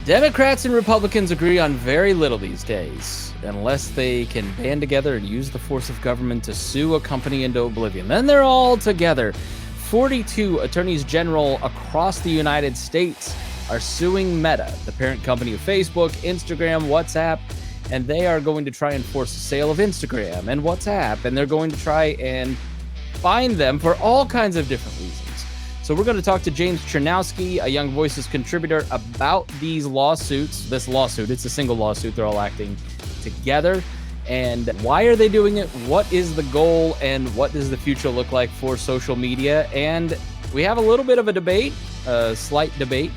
Democrats and Republicans agree on very little these days, unless they can band together and use the force of government to sue a company into oblivion. Then they're all together. 42 attorneys general across the United States are suing Meta, the parent company of Facebook, Instagram, WhatsApp, and they are going to try and force the sale of Instagram and WhatsApp, and they're going to try and fine them for all kinds of different reasons. So we're going to talk to James Czerniawski, a Young Voices contributor, about these lawsuits. This lawsuit, it's a single lawsuit. They're all acting together. And why are they doing it? What is the goal? And what does the future look like for social media? And we have a little bit of a debate, a slight debate,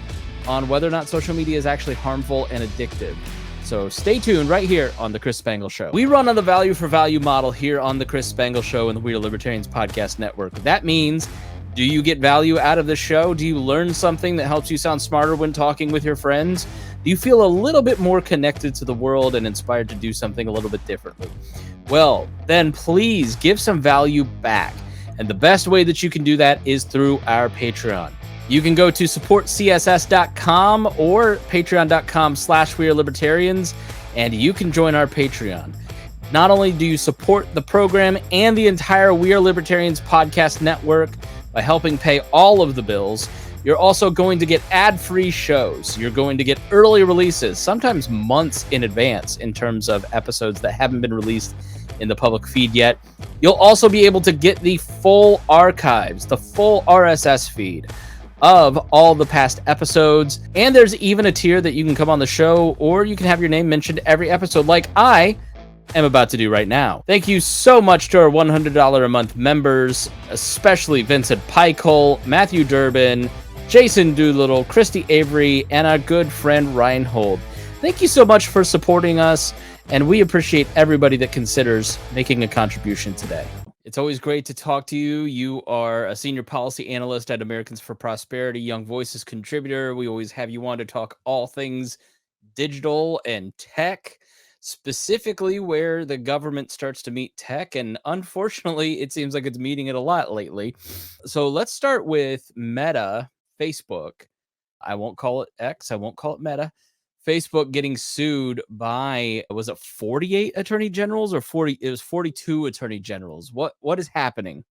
on whether or not social media is actually harmful and addictive. So stay tuned right here on The Chris Spangle Show. We run on the value for value model here on The Chris Spangle Show and the We Are Libertarians Podcast Network. That means, do you get value out of the show? Do you learn something that helps you sound smarter when talking with your friends? Do you feel a little bit more connected to the world and inspired to do something a little bit differently? Well, then please give some value back. And the best way that you can do that is through our Patreon. You can go to supportcss.com or patreon.com/wearelibertarians, and you can join our Patreon. Not only do you support the program and the entire We Are Libertarians podcast network by helping pay all of the bills, you're also going to get ad-free shows. You're going to get early releases, sometimes months in advance in terms of episodes that haven't been released in the public feed yet. You'll also be able to get the full archives, the full RSS feed of all the past episodes. And there's even a tier that you can come on the show, or you can have your name mentioned every episode, like I am about to do right now. Thank you so much to our $100 a month members, especially Vincent Pikol, Matthew Durbin, Jason Doolittle, Christy Avery, and our good friend Reinhold. Thank you so much for supporting us, and we appreciate everybody that considers making a contribution today. It's always great to talk to you. You are a senior policy analyst at Americans for Prosperity, Young Voices contributor. We always have you on to talk all things digital and tech, specifically where the government starts to meet tech. And unfortunately, it seems like it's meeting it a lot lately. So let's start with Meta, Facebook. I won't call it X. I won't call it Meta. Facebook getting sued by, was it 48 attorney generals or 40? It was 42 attorney generals. What is happening?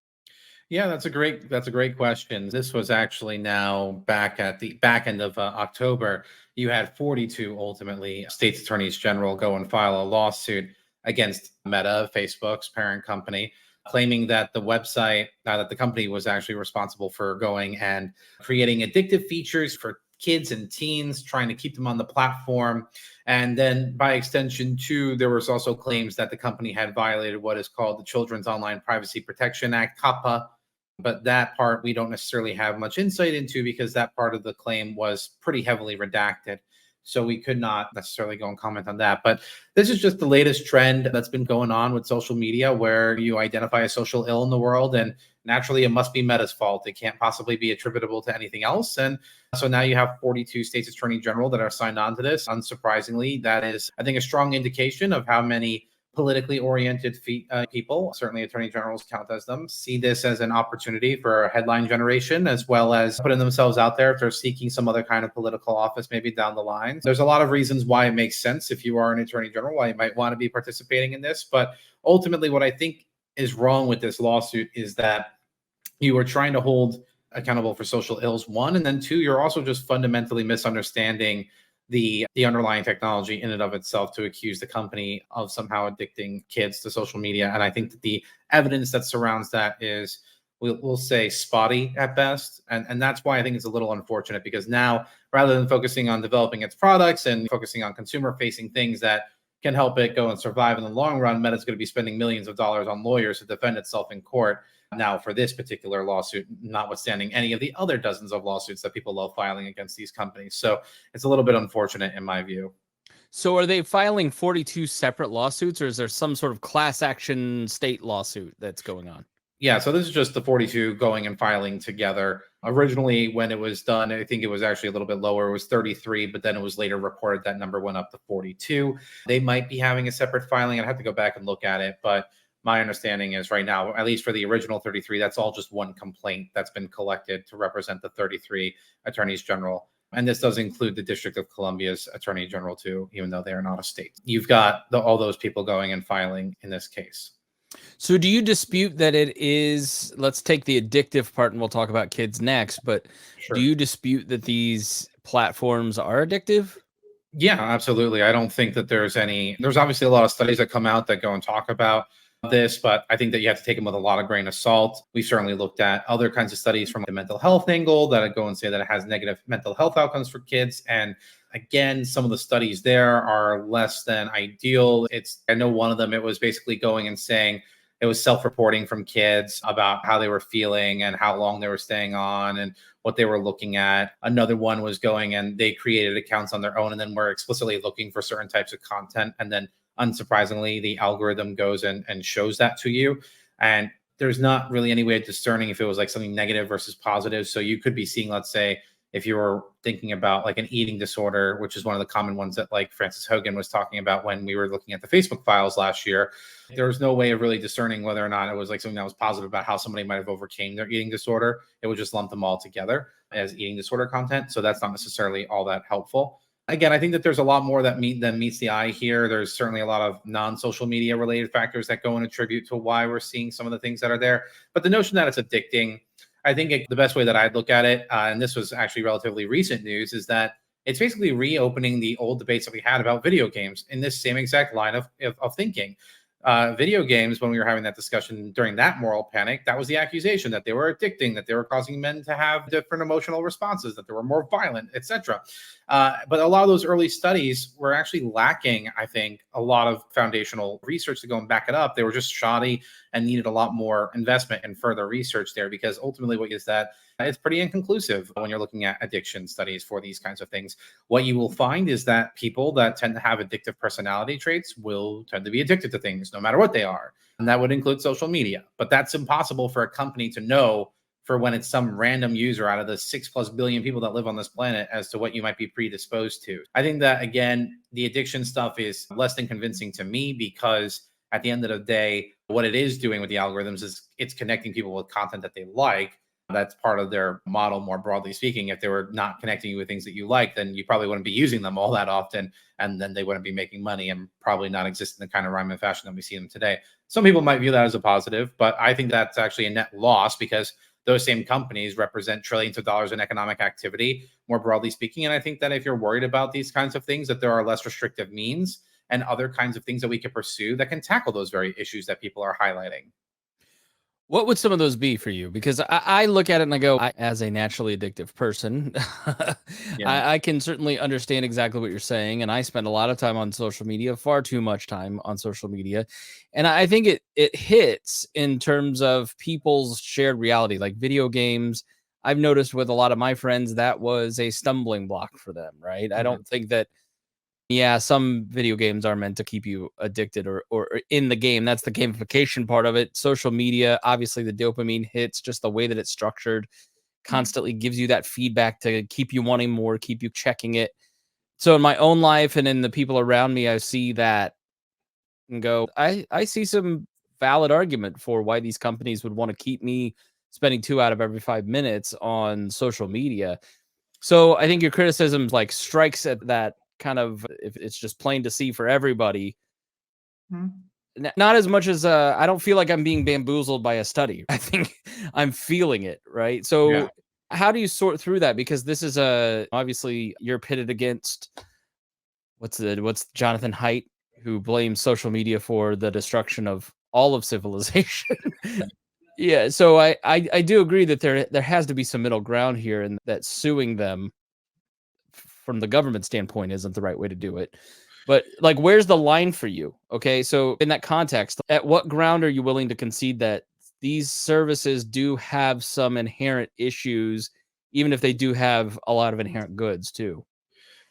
Yeah, that's a great question. This was actually now back at the back end of October. You had 42 ultimately states attorneys general go and file a lawsuit against Meta, Facebook's parent company, claiming that the website, that the company was actually responsible for going and creating addictive features for kids and teens, trying to keep them on the platform. And then by extension, too, there was also claims that the company had violated what is called the Children's Online Privacy Protection Act, COPPA. But that part we don't necessarily have much insight into because that part of the claim was pretty heavily redacted. So we could not necessarily go and comment on that. But this is just the latest trend that's been going on with social media, where you identify a social ill in the world, and naturally it must be Meta's fault. It can't possibly be attributable to anything else. And so now you have 42 states attorney general that are signed on to this. Unsurprisingly, that is, I think, a strong indication of how many politically oriented people, certainly attorney generals count as them, see this as an opportunity for headline generation, as well as putting themselves out there if they're seeking some other kind of political office maybe down the line. There's a lot of reasons why it makes sense, if you are an attorney general, why you might want to be participating in this. But ultimately, what I think is wrong with this lawsuit is that you are trying to hold accountable for social ills, one, and then two, you're also just fundamentally misunderstanding the underlying technology in and of itself to accuse the company of somehow addicting kids to social media. And I think that the evidence that surrounds that is, we'll say, spotty at best. And that's why I think it's a little unfortunate, because now, rather than focusing on developing its products and focusing on consumer-facing things that can help it go and survive in the long run, Meta's going to be spending millions of dollars on lawyers to defend itself in court now for this particular lawsuit, notwithstanding any of the other dozens of lawsuits that people love filing against these companies. So it's a little bit unfortunate in my view. So are they filing 42 separate lawsuits, or is there some sort of class action state lawsuit that's going on? Yeah, so this is just the 42 going and filing together. Originally, when it was done, I think it was actually a little bit lower. It was 33, but then it was later reported that number went up to 42. They might be having a separate filing. I'd have to go back and look at it, but my understanding is right now, at least for the original 33, that's all just one complaint that's been collected to represent the 33 attorneys general. And this does include the District of Columbia's Attorney General too, even though they are not a state. You've got all those people going and filing in this case. So do you dispute that it is, let's take the addictive part and we'll talk about kids next, but do Sure. you dispute that these platforms are addictive? Yeah, absolutely. I don't think that there's obviously a lot of studies that come out that go and talk about this, but I think that you have to take them with a lot of grain of salt. We've certainly looked at other kinds of studies from the mental health angle that go and say that it has negative mental health outcomes for kids. And again, some of the studies there are less than ideal. I know one of them, it was basically going and saying it was self-reporting from kids about how they were feeling and how long they were staying on and what they were looking at. Another one was going and they created accounts on their own and then were explicitly looking for certain types of content. And then unsurprisingly, the algorithm goes and shows that to you. And there's not really any way of discerning if it was like something negative versus positive. So you could be seeing, let's say, if you were thinking about like an eating disorder, which is one of the common ones that like Frances Hogan was talking about when we were looking at the Facebook files last year, there was no way of really discerning whether or not it was like something that was positive about how somebody might have overcame their eating disorder. It would just lump them all together as eating disorder content. So that's not necessarily all that helpful. Again, I think that there's a lot more than meets the eye here. There's certainly a lot of non-social media related factors that go and attribute to why we're seeing some of the things that are there. But the notion that it's addicting, I think the best way that I'd look at it, and this was actually relatively recent news, is that it's basically reopening the old debates that we had about video games in this same exact line of thinking. Video games, when we were having that discussion during that moral panic, that was the accusation that they were addicting, that they were causing men to have different emotional responses, that they were more violent, etc. But a lot of those early studies were actually lacking, I think, a lot of foundational research to go and back it up. They were just shoddy and needed a lot more investment and further research there, because ultimately what is that it's pretty inconclusive when you're looking at addiction studies for these kinds of things. What you will find is that people that tend to have addictive personality traits will tend to be addicted to things no matter what they are. And that would include social media. But that's impossible for a company to know for when it's some random user out of the 6+ billion people that live on this planet as to what you might be predisposed to. I think that, again, the addiction stuff is less than convincing to me, because at the end of the day, what it is doing with the algorithms is it's connecting people with content that they like. That's part of their model, more broadly speaking. If they were not connecting you with things that you like, then you probably wouldn't be using them all that often. And then they wouldn't be making money and probably not exist in the kind of rhyme and fashion that we see them today. Some people might view that as a positive, but I think that's actually a net loss, because those same companies represent trillions of dollars in economic activity, more broadly speaking. And I think that if you're worried about these kinds of things, that there are less restrictive means and other kinds of things that we can pursue that can tackle those very issues that people are highlighting. What would some of those be for you? Because I look at it and I go, as a naturally addictive person, Yeah. I can certainly understand exactly what you're saying. And I spend a lot of time on social media, far too much time on social media. And I think it hits in terms of people's shared reality, like video games. I've noticed with a lot of my friends, that was a stumbling block for them, right? I Mhm. don't think that, yeah, some video games are meant to keep you addicted or in the game. That's the gamification part of it. Social media, obviously the dopamine hits, just the way that it's structured constantly gives you that feedback to keep you wanting more, keep you checking it. So in my own life and in the people around me, I see that and go, I see some valid argument for why these companies would want to keep me spending 2 out of every 5 minutes on social media. So I think your criticism like strikes at that kind of, if it's just plain to see for everybody. Mhm. Not as much as I don't feel like I'm being bamboozled by a study. I think I'm feeling it, right? Yeah. So how do you sort through that? Because this is obviously you're pitted against what's Jonathan Haidt, who blames social media for the destruction of all of civilization. Yeah, so I do agree that there has to be some middle ground here, and that suing them from the government standpoint isn't the right way to do it. But like, where's the line for you? Okay, so in that context, at what ground are you willing to concede that these services do have some inherent issues, even if they do have a lot of inherent goods too?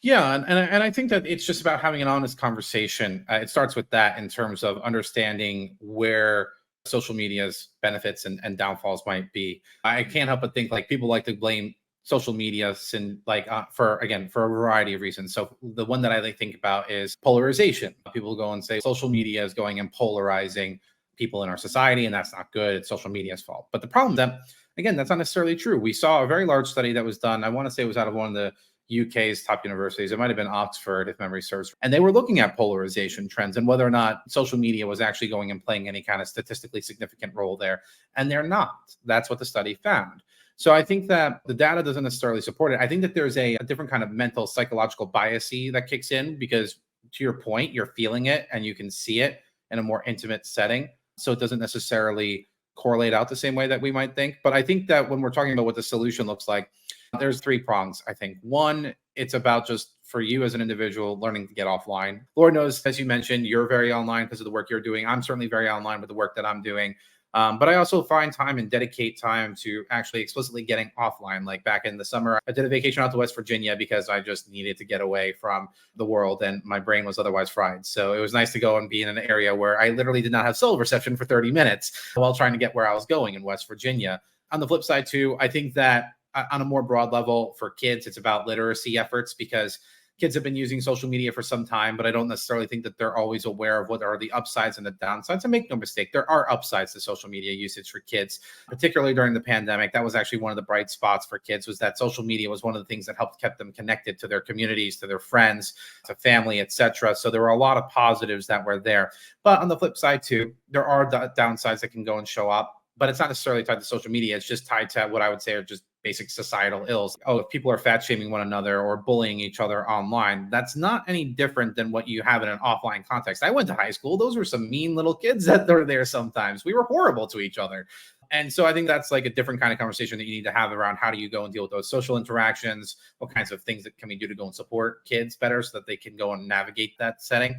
Yeah, and I think that it's just about having an honest conversation. It starts with that in terms of understanding where social media's benefits and downfalls might be. I can't help but think like people like to blame social media and like for again for a variety of reasons. So the one that I like think about is polarization. People go and say social media is going and polarizing people in our society, and that's not good. It's social media's fault. But the problem is that again, that's not necessarily true. We saw a very large study that was done. I want to say it was out of one of the UK's top universities. It might have been Oxford, if memory serves. And they were looking at polarization trends and whether or not social media was actually going and playing any kind of statistically significant role there. And they're not. That's what the study found. So I think that the data doesn't necessarily support it. I think that there's a different kind of mental psychological biasy that kicks in because, to your point, you're feeling it and you can see it in a more intimate setting. So it doesn't necessarily correlate out the same way that we might think. But I think that when we're talking about what the solution looks like, there's three prongs, I think. One, it's about just for you as an individual learning to get offline. Lord knows, as you mentioned, you're very online because of the work you're doing. I'm certainly very online with the work that I'm doing. But I also find time and dedicate time to actually explicitly getting offline. Like back in the summer, I did a vacation out to West Virginia because I just needed to get away from the world and my brain was otherwise fried. So it was nice to go and be in an area where I literally did not have cell reception for 30 minutes while trying to get where I was going in West Virginia. On the flip side, too, I think that on a more broad level for kids, it's about literacy efforts because kids have been using social media for some time, but I don't necessarily think that they're always aware of what are the upsides and the downsides. And make no mistake, there are upsides to social media usage for kids, particularly during the pandemic. That was actually one of the bright spots for kids, was that social media was one of the things that helped kept them connected to their communities, to their friends, to family, etc. So there were a lot of positives that were there. But on the flip side too, there are downsides that can go and show up. But it's not necessarily tied to social media. It's just tied to what I would say are just basic societal ills. Oh, if people are fat shaming one another or bullying each other online, that's not any different than what you have in an offline context. I went to high school. Those were some mean little kids that were there sometimes. We were horrible to each other. And so I think that's like a different kind of conversation that you need to have around how do you go and deal with those social interactions? What kinds of things that can we do to go and support kids better so that they can go and navigate that setting?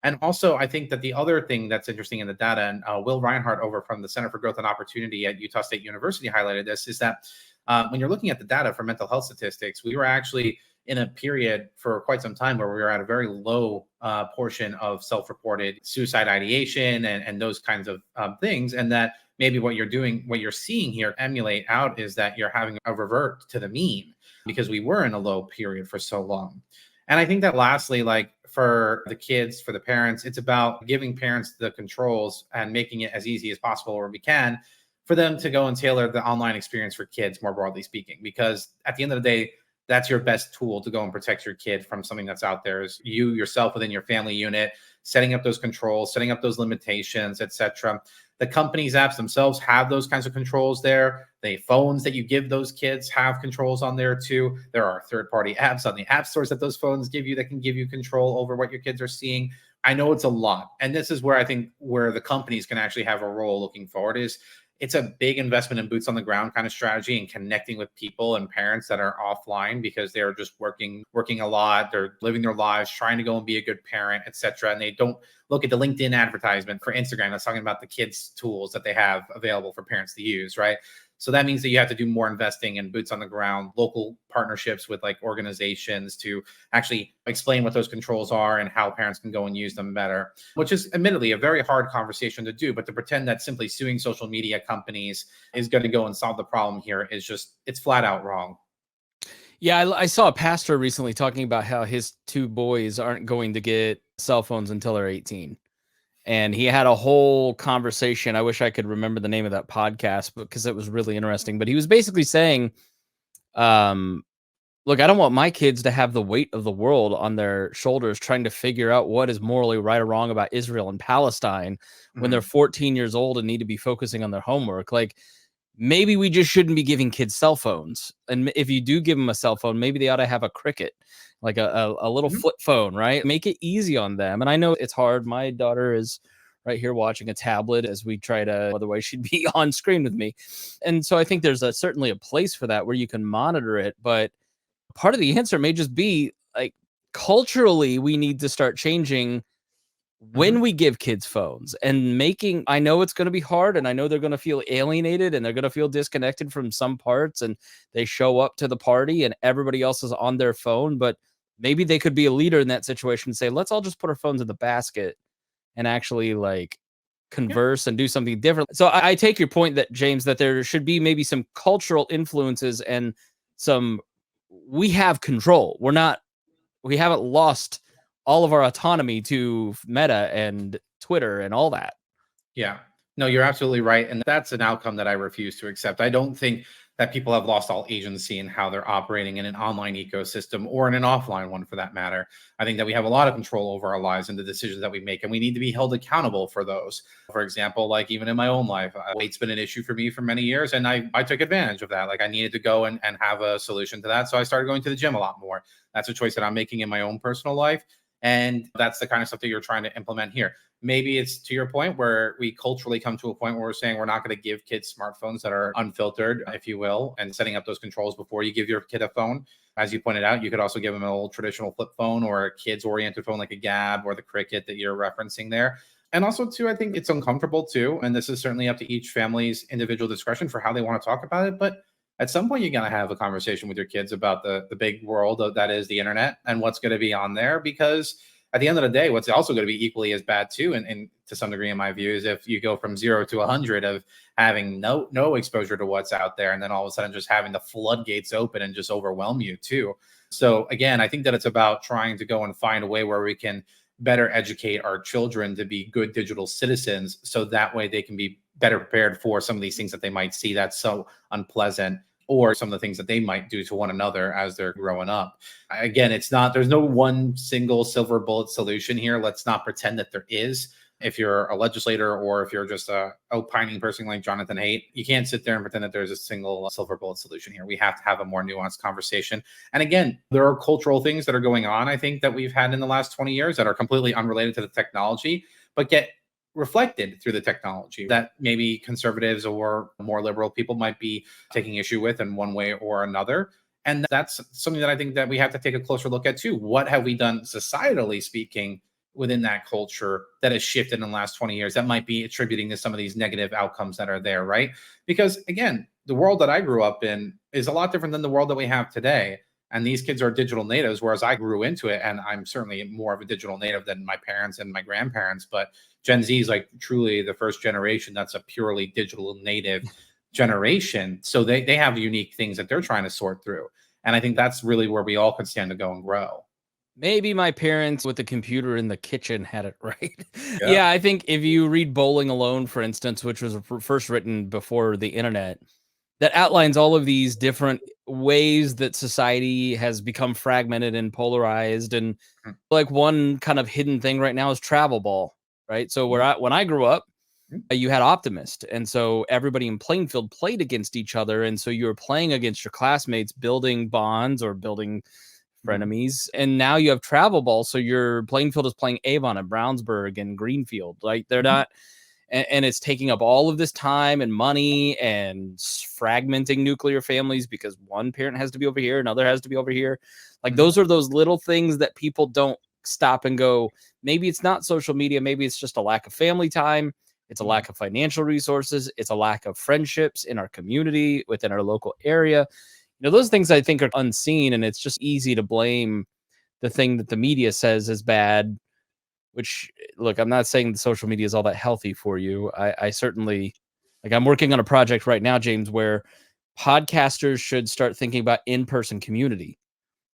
And also, I think that the other thing that's interesting in the data, and Will Reinhardt over from the Center for Growth and Opportunity at Utah State University highlighted this, is that when you're looking at the data for mental health statistics, we were actually in a period for quite some time where we were at a very low portion of self-reported suicide ideation and those kinds of things. And that maybe what you're doing, what you're seeing here emulate out is that you're having a revert to the mean because we were in a low period for so long. And I think that lastly, like for the kids, for the parents, it's about giving parents the controls and making it as easy as possible where we can for them to go and tailor the online experience for kids, more broadly speaking, because at the end of the day, that's your best tool to go and protect your kid from something that's out there is you yourself within your family unit, setting up those controls, setting up those limitations, etc. The companies' apps themselves have those kinds of controls there. The phones that you give those kids have controls on there too. There are third-party apps on the app stores that those phones give you that can give you control over what your kids are seeing. I know it's a lot. And this is where I think where the companies can actually have a role looking forward is it's a big investment in boots on the ground kind of strategy and connecting with people and parents that are offline because they're just working a lot. They're living their lives, trying to go and be a good parent, etc. And they don't look at the LinkedIn advertisement for Instagram that's talking about the kids' tools that they have available for parents to use, right? So that means that you have to do more investing in boots on the ground, local partnerships with like organizations to actually explain what those controls are and how parents can go and use them better, which is admittedly a very hard conversation to do. But to pretend that simply suing social media companies is going to go and solve the problem here is just, it's flat out wrong. Yeah, I saw a pastor recently talking about how his two boys aren't going to get cell phones until they're 18. And he had a whole conversation. I wish I could remember the name of that podcast because it was really interesting. But he was basically saying, look, I don't want my kids to have the weight of the world on their shoulders trying to figure out what is morally right or wrong about Israel and Palestine when they're 14 years old and need to be focusing on their homework. Like, maybe we just shouldn't be giving kids cell phones. And if you do give them a cell phone, maybe they ought to have a Cricket, like a little flip phone, right? Make it easy on them. And I know it's hard. My daughter is right here watching a tablet as we try to, otherwise she'd be on screen with me. And so I think there's certainly a place for that where you can monitor it. But part of the answer may just be like culturally, we need to start changing when we give kids phones and making, I know it's going to be hard and I know they're going to feel alienated and they're going to feel disconnected from some parts and they show up to the party and everybody else is on their phone, but maybe they could be a leader in that situation and say, let's all just put our phones in the basket and actually like converse and do something different. So I take your point that James, that there should be maybe some cultural influences and some, we have control. We haven't lost all of our autonomy to Meta and Twitter and all that. Yeah. No, you're absolutely right. And that's an outcome that I refuse to accept. I don't think that people have lost all agency in how they're operating in an online ecosystem or in an offline one for that matter. I think that we have a lot of control over our lives and the decisions that we make, and we need to be held accountable for those. For example, like even in my own life, weight's been an issue for me for many years, and I took advantage of that. Like I needed to go and have a solution to that. So I started going to the gym a lot more. That's a choice that I'm making in my own personal life. And that's the kind of stuff that you're trying to implement here. Maybe it's to your point where we culturally come to a point where we're saying we're not going to give kids smartphones that are unfiltered, if you will, and setting up those controls before you give your kid a phone. As you pointed out, you could also give them an old traditional flip phone or a kids oriented phone like a Gab or the Cricket that you're referencing there. And also, too, I think it's uncomfortable too. And this is certainly up to each family's individual discretion for how they want to talk about it. But at some point, you're going to have a conversation with your kids about the big world that is the internet and what's going to be on there. Because at the end of the day, what's also going to be equally as bad too, and to some degree in my view, is if you go from 0 to 100 of having no exposure to what's out there, and then all of a sudden just having the floodgates open and just overwhelm you too. So again, I think that it's about trying to go and find a way where we can better educate our children to be good digital citizens, so that way they can be better prepared for some of these things that they might see that's so unpleasant, or some of the things that they might do to one another as they're growing up. Again, there's no one single silver bullet solution here. Let's not pretend that there is. If you're a legislator or if you're just a opining person like Jonathan Haidt, you can't sit there and pretend that there's a single silver bullet solution here. We have to have a more nuanced conversation. And again, there are cultural things that are going on, I think, that we've had in the last 20 years that are completely unrelated to the technology, but get reflected through the technology that maybe conservatives or more liberal people might be taking issue with in one way or another. And that's something that I think that we have to take a closer look at too. What have we done societally speaking within that culture that has shifted in the last 20 years that might be attributing to some of these negative outcomes that are there, right? Because again, the world that I grew up in is a lot different than the world that we have today. And these kids are digital natives, whereas I grew into it. And I'm certainly more of a digital native than my parents and my grandparents. But Gen Z is like truly the first generation that's a purely digital native generation. So they have unique things that they're trying to sort through. And I think that's really where we all could stand to go and grow. Maybe my parents with the computer in the kitchen had it right. Yeah. Yeah, I think if you read Bowling Alone, for instance, which was first written before the internet, that outlines all of these different ways that society has become fragmented and polarized. And Mhm. like one kind of hidden thing right now is travel ball, right? So when I grew up, Mhm. you had Optimist. And so everybody in Plainfield played against each other. And so you were playing against your classmates, building bonds or building Mhm. frenemies. And now you have travel ball. So your Plainfield is playing Avon and Brownsburg and Greenfield. Like they're Mhm. not, and it's taking up all of this time and money and fragmenting nuclear families because one parent has to be over here, another has to be over here. Like Mhm. those are those little things that people don't stop and go, maybe it's not social media, maybe it's just a lack of family time, it's a Mhm. lack of financial resources, it's a lack of friendships in our community, within our local area. Those things I think are unseen, and it's just easy to blame the thing that the media says is bad. Which, look, I'm not saying the social media is all that healthy for you. I certainly, like, I'm working on a project right now, James, where podcasters should start thinking about in-person community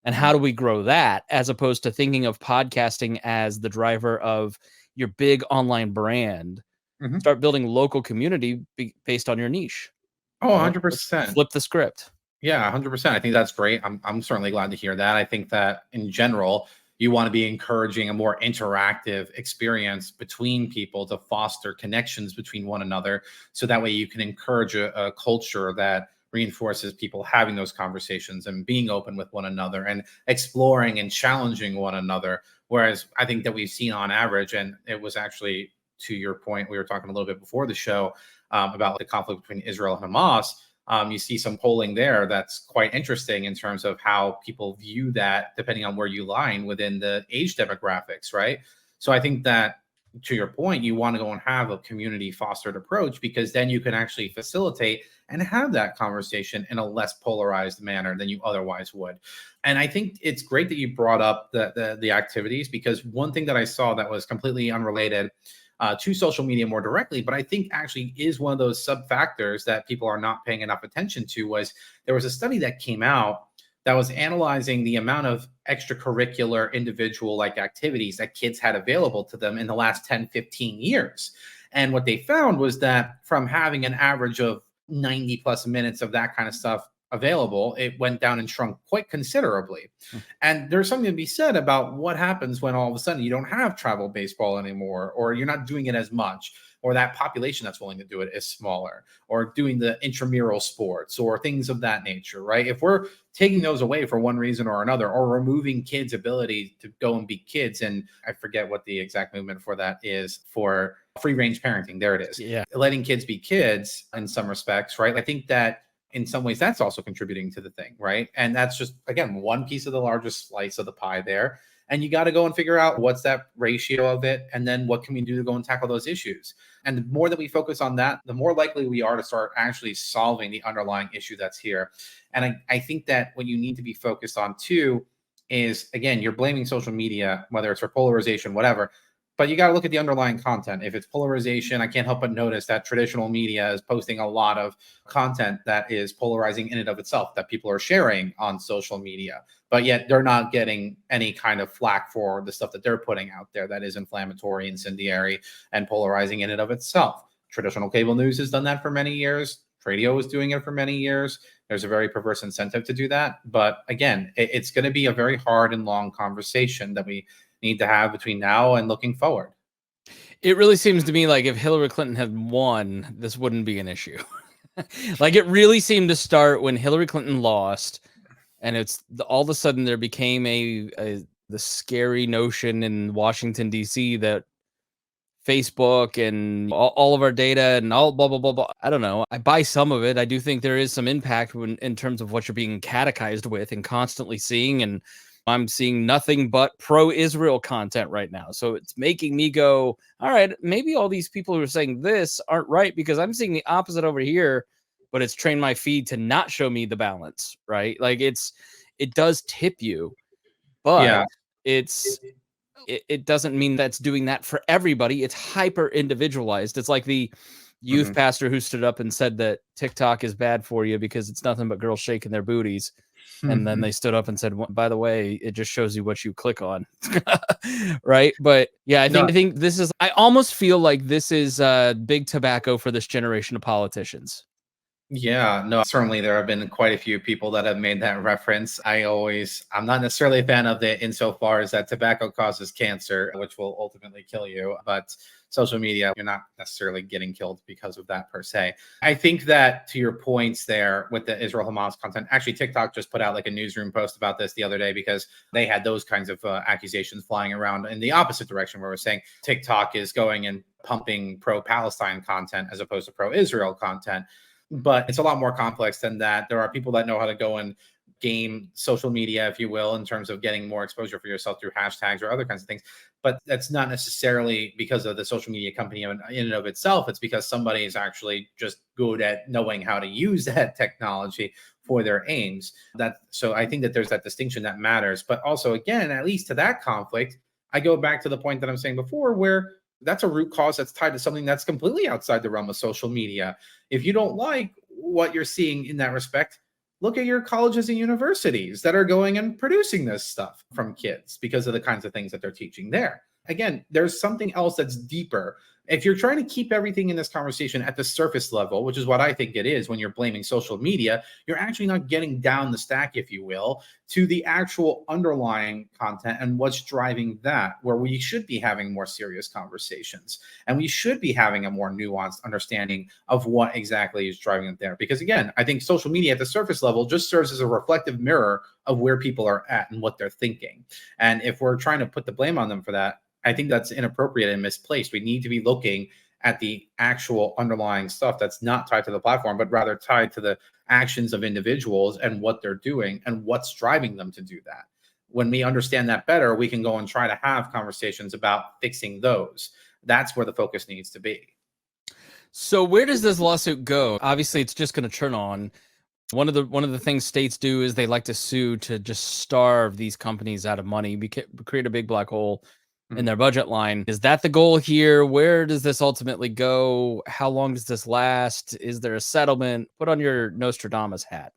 and Mhm. how do we grow that, as opposed to thinking of podcasting as the driver of your big online brand. Mhm. Start building local community based on your niche. Oh, Let's 100%. flip the script. Yeah, 100%. I think that's great. I'm certainly glad to hear that. I think that in general, you want to be encouraging a more interactive experience between people to foster connections between one another. So that way you can encourage a culture that reinforces people having those conversations and being open with one another and exploring and challenging one another. Whereas I think that we've seen on average, and it was actually to your point, we were talking a little bit before the show about the conflict between Israel and Hamas. You see some polling there that's quite interesting in terms of how people view that, depending on where you line within the age demographics, right? So I think that to your point, you want to go and have a community fostered approach because then you can actually facilitate and have that conversation in a less polarized manner than you otherwise would. And I think it's great that you brought up the activities, because one thing that I saw that was completely unrelated to social media more directly, but I think actually is one of those sub factors that people are not paying enough attention to. Was there was a study that came out that was analyzing the amount of extracurricular individual like activities that kids had available to them in the last 10, 15 years. And what they found was that from having an average of 90 plus minutes of that kind of stuff available, it went down and shrunk quite considerably. And there's something to be said about what happens when all of a sudden you don't have travel baseball anymore, or you're not doing it as much, or that population that's willing to do it is smaller, or doing the intramural sports or things of that nature, right? If we're taking those away for one reason or another, or removing kids' ability to go and be kids, and I forget what the exact movement for that is, for free range parenting, there it is. Yeah. Letting kids be kids in some respects, right? I think that in some ways that's also contributing to the thing, right? And that's just, again, one piece of the largest slice of the pie there. And you got to go and figure out what's that ratio of it, and then what can we do to go and tackle those issues. And the more that we focus on that, the more likely we are to start actually solving the underlying issue that's here. And I think that what you need to be focused on too is, again, you're blaming social media, whether it's for polarization, whatever, but you got to look at the underlying content. If it's polarization, I can't help but notice that traditional media is posting a lot of content that is polarizing in and of itself, that people are sharing on social media, but yet they're not getting any kind of flack for the stuff that they're putting out there that is inflammatory, incendiary, and polarizing in and of itself. Traditional cable news has done that for many years. Radio was doing it for many years. There's a very perverse incentive to do that. But again, it's going to be a very hard and long conversation that we need to have between now and looking forward. It really seems to me like if Hillary Clinton had won, this wouldn't be an issue. Like, it really seemed to start when Hillary Clinton lost, and all of a sudden there became the scary notion in Washington, D.C. that Facebook and all of our data and all blah, blah, blah, blah. I don't know. I buy some of it. I do think there is some impact in terms of what you're being catechized with and constantly seeing. And I'm seeing nothing but pro-Israel content right now. So it's making me go, all right, maybe all these people who are saying this aren't right, because I'm seeing the opposite over here, but it's trained my feed to not show me the balance, right? Like, it does tip you, but Yeah. it doesn't mean that's doing that for everybody. It's hyper individualized. It's like the youth pastor who stood up and said that TikTok is bad for you because it's nothing but girls shaking their booties. And then they stood up and said, by the way, it just shows you what you click on. Right. But yeah, I think this is, I almost feel like this is big tobacco for this generation of politicians. Yeah, no, certainly there have been quite a few people that have made that reference. I'm not necessarily a fan of it insofar as that tobacco causes cancer, which will ultimately kill you. But social media, you're not necessarily getting killed because of that per se. I think that, to your points there with the Israel Hamas content, actually TikTok just put out like a newsroom post about this the other day, because they had those kinds of accusations flying around in the opposite direction, where we're saying TikTok is going and pumping pro-Palestine content as opposed to pro-Israel content. But it's a lot more complex than that. There are people that know how to go and game social media, if you will, in terms of getting more exposure for yourself through hashtags or other kinds of things. But that's not necessarily because of the social media company in and of itself. It's because somebody is actually just good at knowing how to use that technology for their aims. So I think that there's that distinction that matters. But also, again, at least to that conflict, I go back to the point that I'm saying before, where that's a root cause that's tied to something that's completely outside the realm of social media. If you don't like what you're seeing in that respect, look at your colleges and universities that are going and producing this stuff from kids because of the kinds of things that they're teaching there. Again, there's something else that's deeper. If you're trying to keep everything in this conversation at the surface level, which is what I think it is when you're blaming social media, you're actually not getting down the stack, if you will, to the actual underlying content and what's driving that, where we should be having more serious conversations and we should be having a more nuanced understanding of what exactly is driving it there. Because again, I think social media at the surface level just serves as a reflective mirror of where people are at and what they're thinking. And if we're trying to put the blame on them for that, I think that's inappropriate and misplaced. We need to be looking at the actual underlying stuff that's not tied to the platform, but rather tied to the actions of individuals and what they're doing and what's driving them to do that. When we understand that better, we can go and try to have conversations about fixing those. That's where the focus needs to be. So where does this lawsuit go? Obviously, it's just going to turn on. One of the things states do is they like to sue to just starve these companies out of money, create a big black hole in their budget line. Is that the goal here? Where does this ultimately go? How long does this last? Is there a settlement? Put on your Nostradamus hat.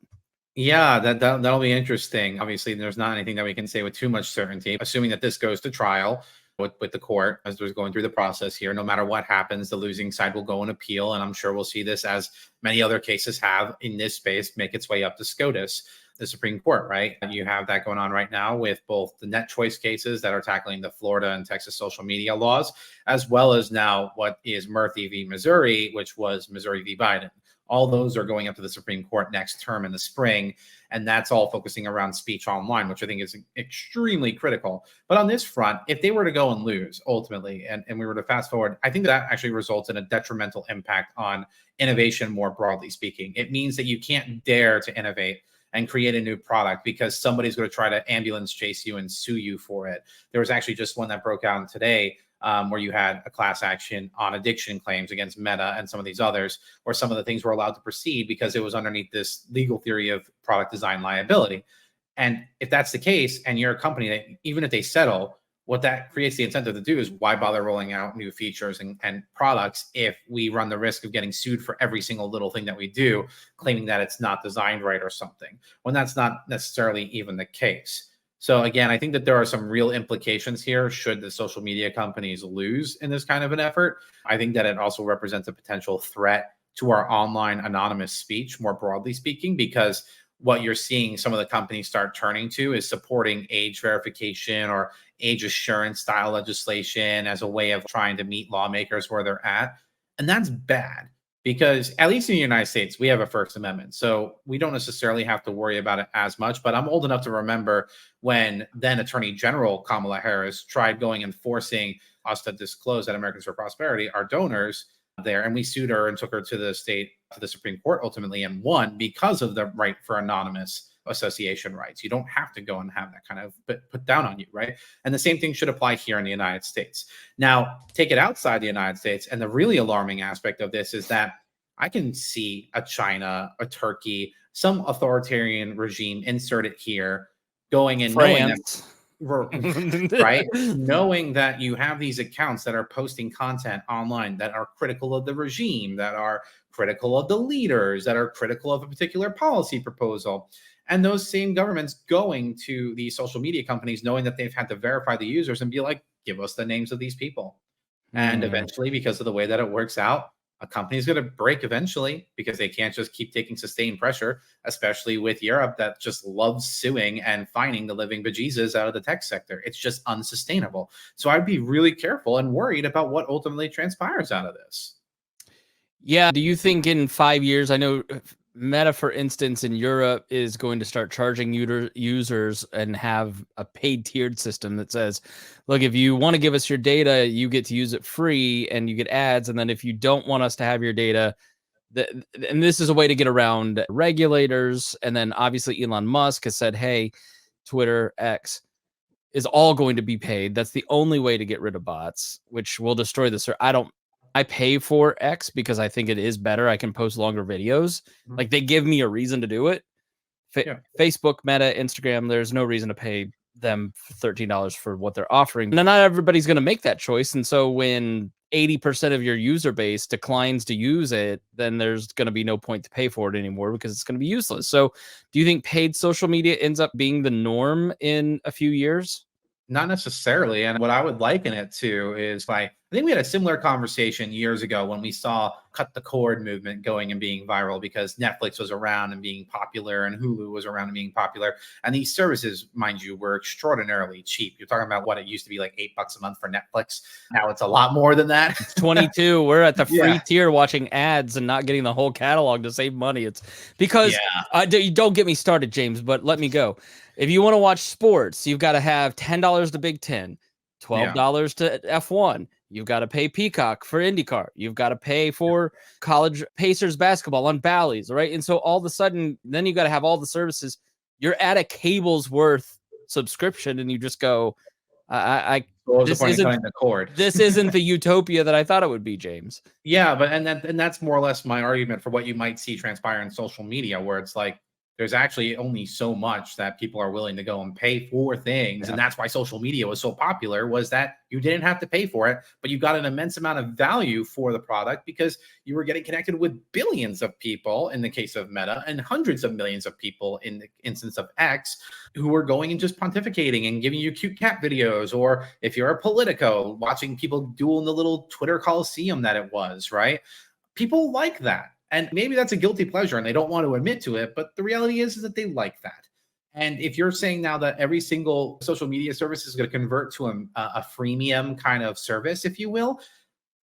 Yeah, that'll be interesting. Obviously, there's not anything that we can say with too much certainty. Assuming that this goes to trial, with the court as they're going through the process here. No matter what happens, the losing side will go and appeal. And I'm sure we'll see this, as many other cases have in this space, make its way up to SCOTUS, the Supreme Court, right? And you have that going on right now with both the net choice cases that are tackling the Florida and Texas social media laws, as well as now what is Murphy v. Missouri, which was Missouri v. Biden. All those are going up to the Supreme Court next term in the spring. And that's all focusing around speech online, which I think is extremely critical. But on this front, if they were to go and lose ultimately, and we were to fast forward, I think that actually results in a detrimental impact on innovation more broadly speaking. It means that you can't dare to innovate and create a new product because somebody's going to try to ambulance chase you and sue you for it. There was actually just one that broke out today where you had a class action on addiction claims against Meta and some of these others, where some of the things were allowed to proceed because it was underneath this legal theory of product design liability. And if that's the case, and you're a company that even if they settle, what that creates the incentive to do is why bother rolling out new features and products if we run the risk of getting sued for every single little thing that we do, claiming that it's not designed right or something, when that's not necessarily even the case. So again, I think that there are some real implications here should the social media companies lose in this kind of an effort. I think that it also represents a potential threat to our online anonymous speech, more broadly speaking, because what you're seeing some of the companies start turning to is supporting age verification or age assurance style legislation as a way of trying to meet lawmakers where they're at. And that's bad because at least in the United States, we have a First Amendment. So we don't necessarily have to worry about it as much. But I'm old enough to remember when then Attorney General Kamala Harris tried going and forcing us to disclose at Americans for Prosperity, our donors there. And we sued her and took her to the Supreme Court ultimately and won because of the right for anonymous association rights. You don't have to go and have that kind of put down on you, right? And the same thing should apply here in the United States. Now, take it outside the United States, and the really alarming aspect of this is that I can see a China, a Turkey, some authoritarian regime insert it here, going and knowing that, right? Knowing that you have these accounts that are posting content online that are critical of the regime, that are critical of the leaders, that are critical of a particular policy proposal. And those same governments going to these social media companies, knowing that they've had to verify the users and be like, give us the names of these people. And eventually, because of the way that it works out, a company is going to break eventually because they can't just keep taking sustained pressure, especially with Europe that just loves suing and fining the living bejesus out of the tech sector. It's just unsustainable. So I'd be really careful and worried about what ultimately transpires out of this. Yeah. Do you think in 5 years, I know Meta, for instance, in Europe is going to start charging users and have a paid tiered system that says, look, if you want to give us your data, you get to use it free and you get ads. And then if you don't want us to have your data, and this is a way to get around regulators. And then obviously Elon Musk has said, hey, Twitter X is all going to be paid. That's the only way to get rid of bots, which will destroy the server. I pay for X because I think it is better. I can post longer videos. Like they give me a reason to do it. Facebook, Meta, Instagram, there's no reason to pay them $13 for what they're offering. And not everybody's going to make that choice. And so when 80% of your user base declines to use it, then there's going to be no point to pay for it anymore because it's going to be useless. So do you think paid social media ends up being the norm in a few years? Not necessarily. And what I would liken it to is I think we had a similar conversation years ago when we saw cut the cord movement going and being viral because Netflix was around and being popular and Hulu was around and being popular. And these services, mind you, were extraordinarily cheap. You're talking about what it used to be like $8 a month for Netflix. Now it's a lot more than that. It's 22. We're at the free tier watching ads and not getting the whole catalog to save money. It's because don't get me started, James, but let me go. If you want to watch sports, you've got to have $10 to Big Ten, $12 to F1. You've got to pay Peacock for IndyCar. You've got to pay for college Pacers basketball on Bally's, right? And so all of a sudden, then you got to have all the services. You're at a cable's worth subscription, and you just go, this isn't the utopia that I thought it would be, James. Yeah, but and that's more or less my argument for what you might see transpire in social media, where it's like, there's actually only so much that people are willing to go and pay for things. And that's why social media was so popular, was that you didn't have to pay for it, but you got an immense amount of value for the product because you were getting connected with billions of people in the case of Meta, and hundreds of millions of people in the instance of X, who were going and just pontificating and giving you cute cat videos. Or if you're a Politico, watching people doing the little Twitter Coliseum that it was, right? People like that. And maybe that's a guilty pleasure and they don't want to admit to it, but the reality is that they like that. And if you're saying now that every single social media service is going to convert to a freemium kind of service, if you will,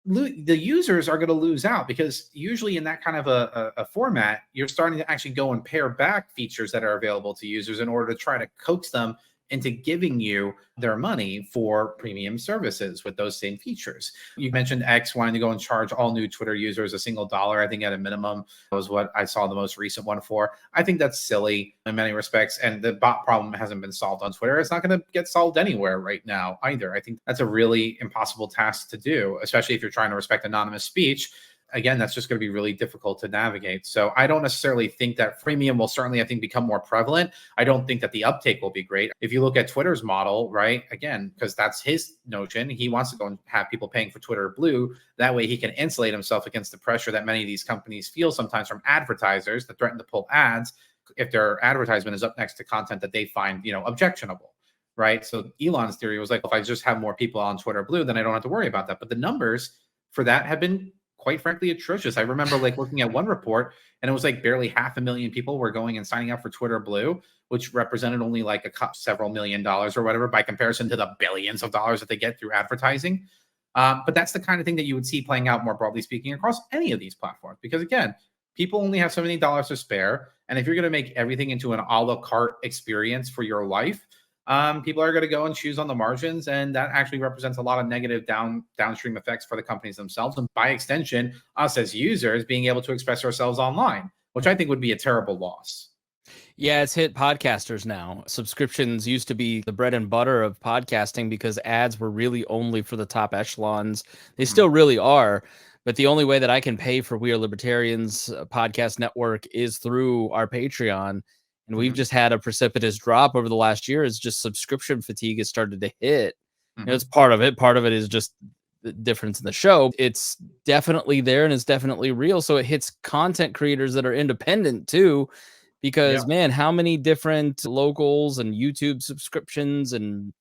the users are going to lose out, because usually in that kind of a format, you're starting to actually go and pare back features that are available to users in order to try to coax them into giving you their money for premium services with those same features. You mentioned X wanting to go and charge all new Twitter users $1, I think at a minimum was what I saw the most recent one for. I think that's silly in many respects. And the bot problem hasn't been solved on Twitter. It's not going to get solved anywhere right now either. I think that's a really impossible task to do, especially if you're trying to respect anonymous speech. Again, that's just going to be really difficult to navigate. So I don't necessarily think that freemium will certainly, I think, become more prevalent. I don't think that the uptake will be great. If you look at Twitter's model, right, again, because that's his notion, he wants to go and have people paying for Twitter Blue. That way he can insulate himself against the pressure that many of these companies feel sometimes from advertisers that threaten to pull ads if their advertisement is up next to content that they find, objectionable. Right. So Elon's theory was like, if I just have more people on Twitter Blue, then I don't have to worry about that. But the numbers for that have been, quite frankly, atrocious. I remember looking at one report, and it was barely 500,000 people were going and signing up for Twitter Blue, which represented only several $1 million or whatever by comparison to the billions of dollars that they get through advertising. But that's the kind of thing that you would see playing out, more broadly speaking, across any of these platforms, because again, people only have so many dollars to spare. And if you're going to make everything into an a la carte experience for your life, people are going to go and choose on the margins, and that actually represents a lot of negative downstream effects for the companies themselves, and by extension, us as users being able to express ourselves online, which I think would be a terrible loss. Yeah, it's hit podcasters now. Subscriptions used to be the bread and butter of podcasting because ads were really only for the top echelons. They still really are. But the only way that I can pay for We Are Libertarians podcast network is through our Patreon. And we've just had a precipitous drop over the last year. It's just subscription fatigue has started to hit. It's part of it. Part of it is just the difference in the show. It's definitely there and it's definitely real. So it hits content creators that are independent too, because man, how many different locals and YouTube subscriptions and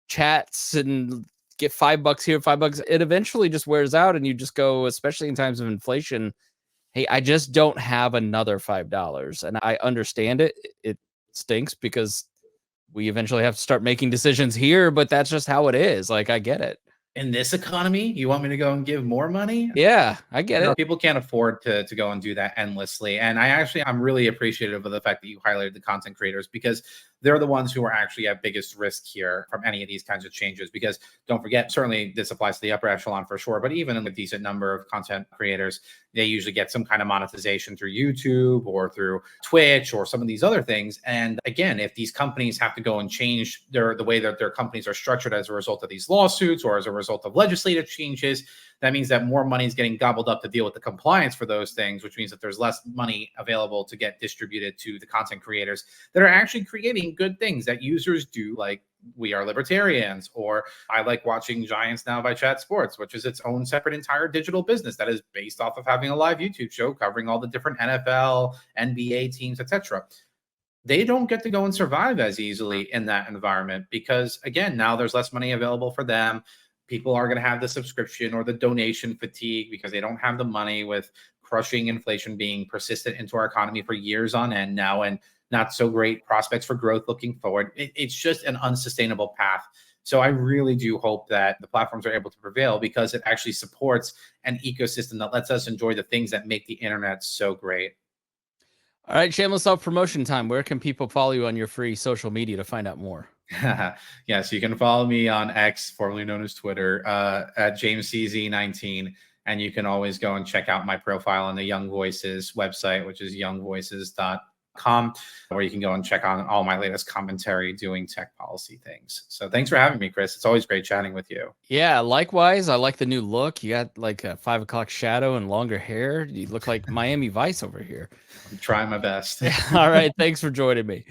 chats and get $5 here, $5. It eventually just wears out, and you just go, especially in times of inflation, hey, I just don't have another $5. And I understand it. It stinks because we eventually have to start making decisions here, but that's just how it is. I get it. In this economy, you want me to go and give more money? Yeah, I get it. People can't afford to go and do that endlessly. And I'm really appreciative of the fact that you highlighted the content creators, because they're the ones who are actually at biggest risk here from any of these kinds of changes. Because don't forget, certainly this applies to the upper echelon for sure, but even in a decent number of content creators, they usually get some kind of monetization through YouTube or through Twitch or some of these other things. And again, if these companies have to go and change the way that their companies are structured as a result of these lawsuits or as a result of legislative changes, that means that more money is getting gobbled up to deal with the compliance for those things, which means that there's less money available to get distributed to the content creators that are actually creating good things that users do, like We Are Libertarians, or I like watching Giants Now by Chat Sports, which is its own separate entire digital business that is based off of having a live YouTube show covering all the different NFL, NBA teams, etc. They don't get to go and survive as easily in that environment because, again, now there's less money available for them. People are going to have the subscription or the donation fatigue because they don't have the money, with crushing inflation being persistent into our economy for years on end now, and not so great prospects for growth looking forward. It's just an unsustainable path. So I really do hope that the platforms are able to prevail, because it actually supports an ecosystem that lets us enjoy the things that make the internet so great. All right, shameless self-promotion time. Where can people follow you on your free social media to find out more? Yeah, so you can follow me on X, formerly known as Twitter, at JamesCZ19. And you can always go and check out my profile on the Young Voices website, which is youngvoices.com. tech.com, where you can go and check on all my latest commentary doing tech policy things. So thanks for having me, Chris. It's always great chatting with you. Yeah, likewise. I like the new look. You got like a 5 o'clock shadow and longer hair. You look like Miami Vice over here. I'm trying my best. All right. Thanks for joining me.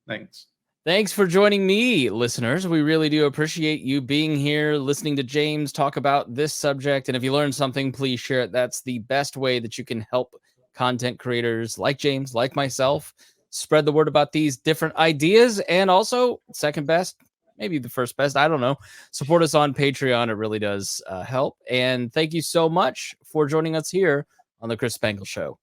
Thanks. Thanks for joining me, listeners. We really do appreciate you being here, listening to James talk about this subject. And if you learned something, please share it. That's the best way that you can help content creators like James, like myself, spread the word about these different ideas. And also, second best, maybe the first best, I don't know, support us on Patreon. It really does help. And thank you so much for joining us here on the Chris Spangle Show.